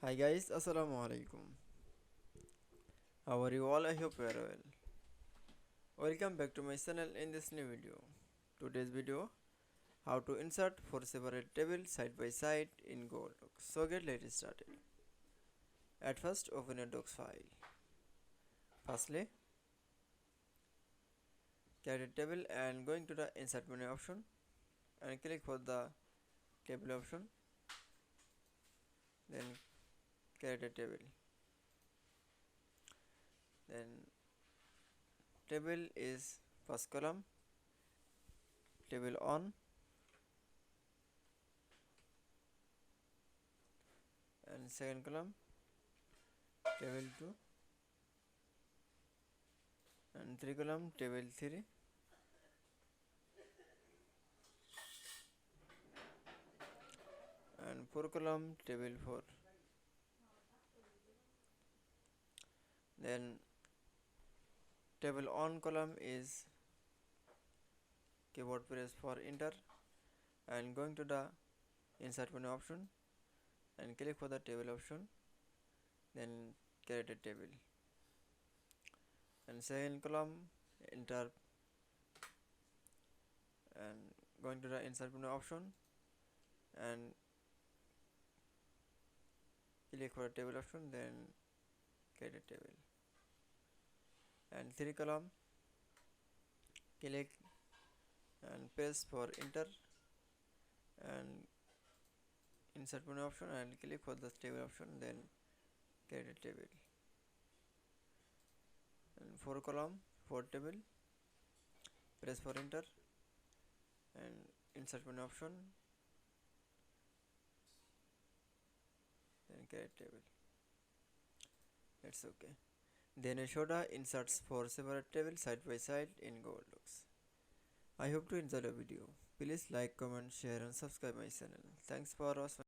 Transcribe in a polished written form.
Hi guys, Assalamu Walaikum. How are you all? I hope you are well. Welcome back to my channel in this new video. Today's video, how to insert 4 separate tables side by side in Google Docs. So let's started. At first, open a Docs file. Firstly, create a table and going to the insert menu option and click for the table option. Then create a table. Then table is first column, table on, and second column, table 2, and 3 column, table 3, and 4 column, table 4. Then table on column is keyboard press for enter and going to the insert menu option and click for the table option, then create a table. And second column, enter and going to the insert menu option and click for the table option, then create a table. And 3 column, click and press for enter and insert menu option and click for the table option, then create a table. And 4 column, 4 table, press for enter and insert menu option, then create table. It's okay. Then Yashoda inserts 4 separate tables side by side in Google Docs. I hope to enjoy the video. Please like, comment, share and subscribe my channel. Thanks for watching.